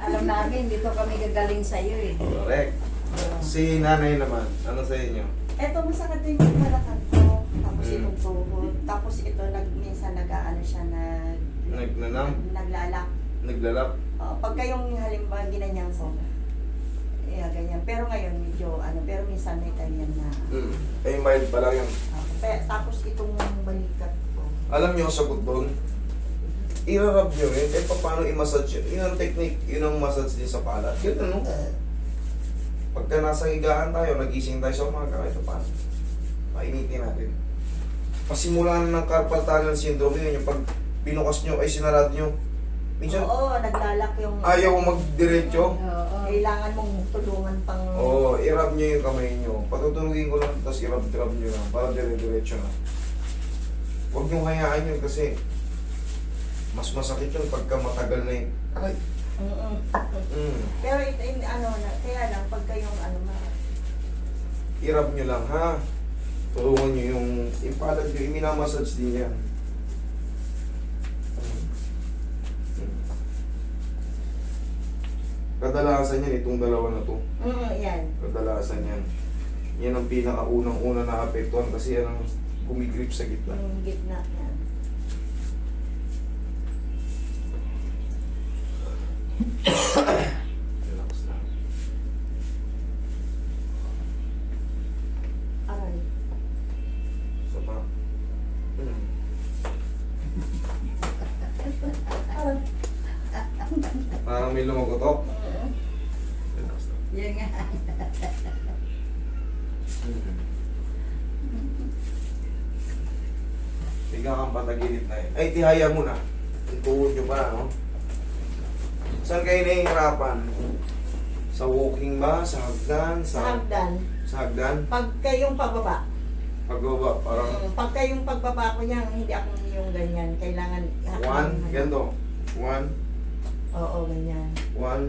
Alam namin, dito kami gagaling sa'yo eh. Correct. Si nanay naman, ano sa inyo? Eto, masakit din yung balakang ko. Tapos Mm. itong tuhod. Tapos ito, minsan nag-ano siya, Nagnanam? naglalak. Naglalap? Pagka yung halimbawa, ginanyan ko. Ganyan. Pero ngayon, medyo, pero minsan may ganyan na. Eh, mild pa lang yun. Tapos itong balikat ko. Alam niyo ang sagot doon? I-rub nyo rin. Eh, paano i-massage yun? Yun ang technique. Yun ang massage din sa palad. Yun ano? Pagka nasa higaan tayo, nagising tayo sa umaga, ito pa. Painitin natin. Pasimulan ng carpal tunnel syndrome yun. Yung pag binukas nyo, ay sinarad nyo. Minsan, Oo, naglalak yung... ayaw magdiretso. Oo. Kailangan mong tulungan pang... Oo, i-rub nyo yung kamay nyo. Patutulugin ko lang, tapos i-rub nyo lang. Para dire-diretso na. Huwag nyo hayaan yun kasi mas masakit yun pagka matagal na yun. Aray! Pero kaya lang, pagka yung I-rub nyo lang ha. Tulungan nyo yung impalad nyo, iminamassage din yan. Kadalasan yan, itong dalawa na to. yan. Kadalasan yan. Yan ang pinakaunang-una na apektuhan kasi yan ang gumigrip sa gitna. Yung gitna yan. Relax na. Aray. Isa pa. Aray. Parang may lumagotok. Relax na. Yan nga. Higa kang patagilid na yun. Ay, tihaya mo na. Yung tuhod nyo pa, no? Saan kayo nahihirapan? Sa walking ba? Sa hagdan? Sa hagdan. Sa hagdan? Pagka yung pababa. Pagbaba, parang Pagka yung pagbaba ko niya, hindi ako yung ganyan. Kailangan one, ganito. One, Oo, ganyan. one.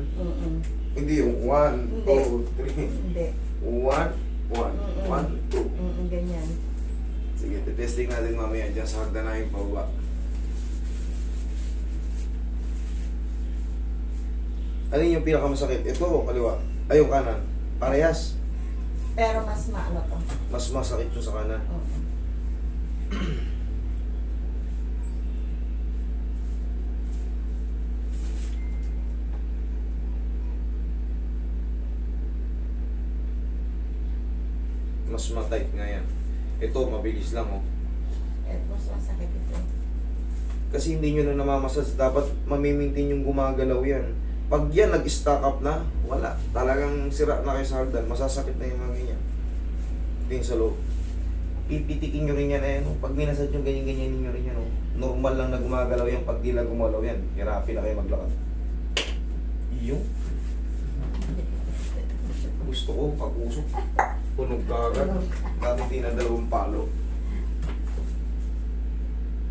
Hindi yung one, Hindi. two, three. Hindi. One, one, one, two. Ganyan. Sige, testing natin mamaya dyan sa hagdan na yung pababa. Ano yung pinakamasakit? Ito o kaliwa? Ay, yung kanan. Parehas. Pero mas maano to. Mas masakit yung sa kanan. Mas matight nga yan. Ito, mabilis lang oh. Mas masakit ito. Kasi hindi nyo na namamasas. Dapat mamimintin yung gumagalaw yan. Pag yan nag-stack up na, wala. Talagang sira na kayo sa hagdan. Masasakit na yung mga ganyan. Ito yung sa loob. Pipitikin nyo rin yan eh. No? Pag minasad nyo, ganyan-ganyan nyo rin yan. No? Normal lang na gumagalaw yan. Pag di na gumalaw yan, hirapi na kayo maglakad. Yung gusto ko, pag-usok. Punog ka agad. Dati na 2 palo.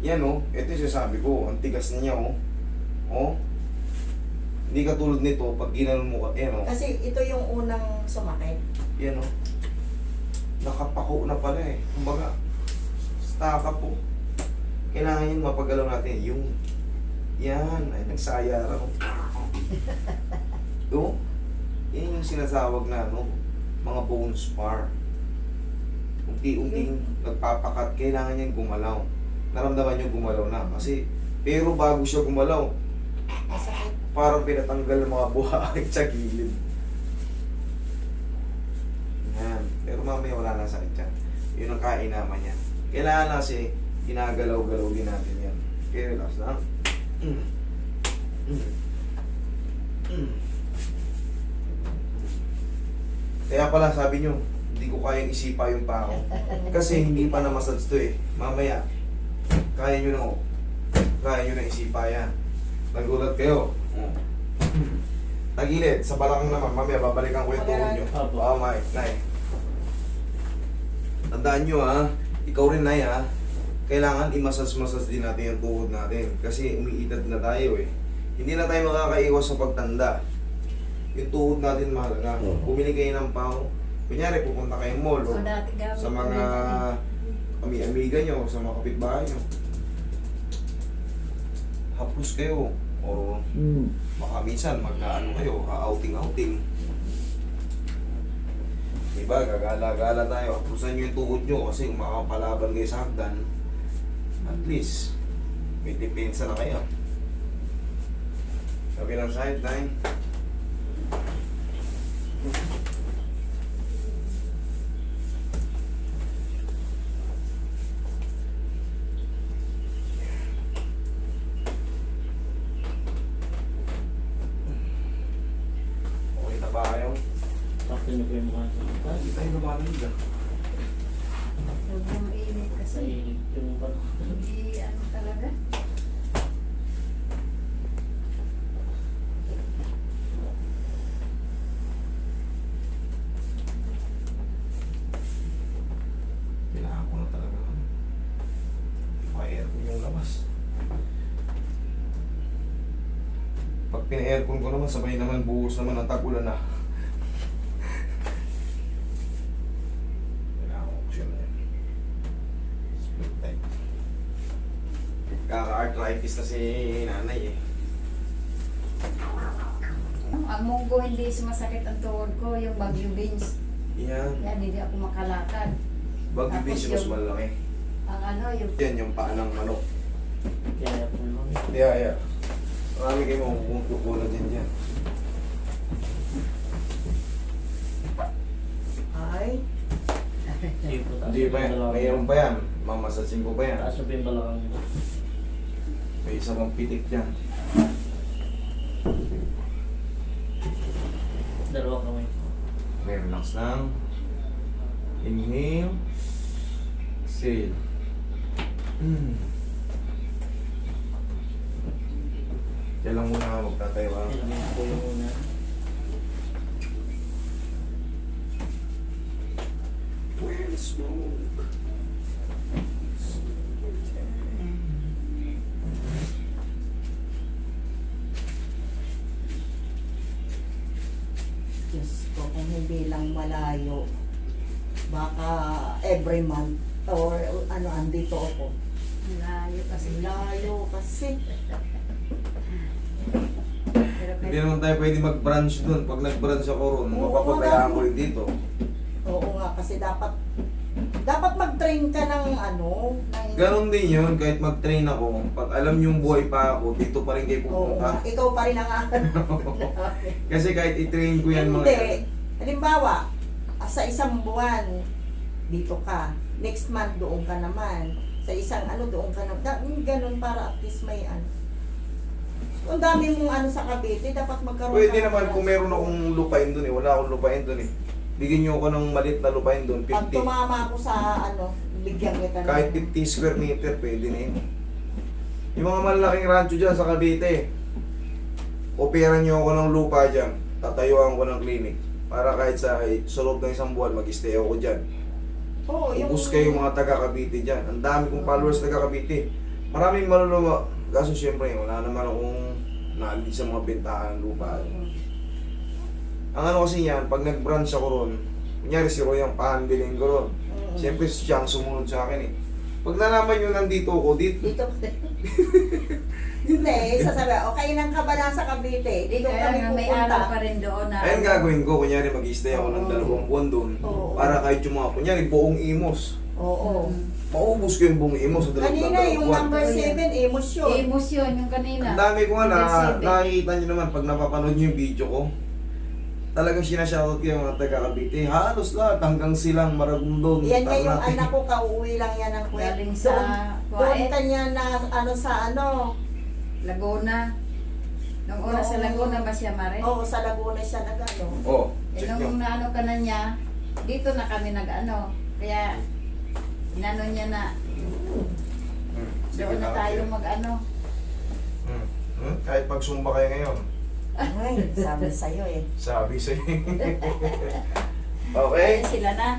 Yan oh, ito yung sinasabi ko. Ang tigas na niya oh. Oh. Hindi katulad nito, pag ginanon mo ka, yan oh. Kasi ito yung unang sumakit. Yan oh. Nakapako na pala eh. Kumbaga, staka po. Kailangan yun mapagalaw natin. Yung, yan, ay nagsaya raw. Oh, yan yung sinasawag na ano, mga bone spar. Unti-unting nagpapakat, kailangan yan gumalaw. Naramdaman nyo gumalaw na. Kasi, pero bago siya gumalaw, Masakit. parang pinatanggal ng mga buhay sa gilid. Yan. Pero mamaya wala na sakit yan. Yun ang kainaman yan. Kailangan kasi ginagalaw-galaw din natin yan. Okay, relax lang. Kaya pala sabi nyo, hindi ko kayang isipa yung pa ako. Kasi hindi pa na-massage to eh. Mamaya, kaya nyo na kaya nyo na isipa yan. Nagulat kayo. Tagilid, sa balakang naman, mamaya babalikan ko yung tuhod nyo. Oo, Nay. Tandaan nyo ha, ikaw rin Nay ha, kailangan i-massage din natin yung tuhod natin. Kasi umiidad na tayo eh. Hindi na tayo makakaiwas sa pagtanda. Yung tuhod natin mahalaga. Bumili kayo ng pao. Kunyari, pupunta kayong mall o sa mga amiga nyo, sa mga kapitbahay nyo. Haplos kayo. O baka minsan magkaano kayo, outing-outing. Diba, gagala-gala tayo. Pusan nyo yung tuhod nyo kasi kung makapalaban kayo sa hagdan, at least, may depensa na kayo. Sabi ng side, time. Okay na ba kayo? Sakto niyo po yung mukha sa mata. Hindi tayo lumalig ah. Sobrang init Sa kasi. init yung panahon. Hindi ano talaga. Kailangan ko na talaga pa-aircon yung labas. Pag pina-aircon ko naman, sabay naman buhos naman ang tag-ulan na. Kailangan ko option na yan. Split type. Kaka-arthritis na si nanay eh. Ang munggo hindi sumasakit ang tuhod ko, yung Baguio beans. Yan. Yan, hindi ako makalakad. Bagyo Tapos beans yung mas yung- malaki. Ang ano, yung Yan yung paa ng manok. Kaya po naman. Yeah. Marami kayo makukuha din dyan. Ay, Sige po, taas Hindi niyo pa po yan. yung balakang. Mayroon pa yan. Mamasasin ko pa yan. Taas niyo po yung balakang niyo. May isa pang pitik dyan. Dalawang kamay po. Okay, relax lang. Inhale. Exhale. Kaya lang muna magtatayo ka. Ilamin po yung una. Well, smoke. Diyos ko, kung hindi lang malayo, baka every month or ano, andito ako. layo kasi. Layo kasi. Pero Hindi naman tayo pwede mag-branch dun. Pag nag-branch ako ron, Oo, mapapabayaan ko rin dito. Oo nga, kasi dapat mag-train ka ng ano, ng... Ganon din yun, kahit mag-train ako, pag alam yung buhay pa ako, dito pa rin kayo Oo nga, pupunta. ikaw pa rin ang Kasi kahit i-train ko yan mga Hindi. yan. Halimbawa, sa isang buwan, dito ka. Next month, doon ka naman. Sa isang ano, doon ka naman. Ganun para at least may ano. Kung dami mong ano sa Cavite, dapat magkaroon Pwede ka naman ng- kung meron akong lupain dun eh. Wala akong lupain dun eh. Bigyan nyo ako ng malit na lupain dun, Pag 50. tumama ako sa ano, bigyan kita ng... Kahit 50 square meter, pwede na yun. Yung mga malaking rancho dyan sa Cavite, operan nyo ako ng lupa dyan. Tatayuan ko ng clinic. Para kahit sa loob ng isang buwan, mag-stay ako dyan. Oo, Ubus kayo mga taga Cavite dyan. Ang dami kong followers taga Cavite. Maraming maluluma. Kaso syempre, wala naman akong naalis sa mga bentahan ng lupa. Ang ano kasi yan, pag nag-branch ako ron, kunyari si Roy ang pahanbilin ko ron. Siyempre siya ang sumunod sa akin eh. Pag nalaman nyo nandito ako, dito. Dito Hindi, sasabi, okay nang ka ba na sa Cavite? Hindi, Dito kaya kami nga may pupunta. araw pa rin doon na. Ayun gagawin ko, kunyari mag-stay ako ng 2 buwan doon. Oo. Para kahit yung mga, kunyari buong imos. Oo. Maubos ko yung buong imos sa Kanina, yung buwan. number 7, emosyon. Emosyon yung kanina. Ang dami ko nga na Number 7. nakikita nyo naman pag napapanood nyo yung video ko. Talagang sinashoutout ko yung mga taga Cavite. Halos lahat hanggang silang Maragondon. Yan nga yung Ternate. anak ko, kauwi lang yan ng kwet. Galing sa Doon Kuwait. kanya na ano sa ano. Laguna. Nung una sa Oo. Laguna ba siya, Mare? Oo, sa Laguna siya nag-ano. Oh, Eh, check nyo. nung naano ka na niya, dito na kami nag-ano. Kaya, inano niya na, Sige doon na lang. tayo mag-ano. Kahit magsumba kayo ngayon. Ay, sabi sa'yo eh. Sabi sa'yo. Okay? Ay, sila na.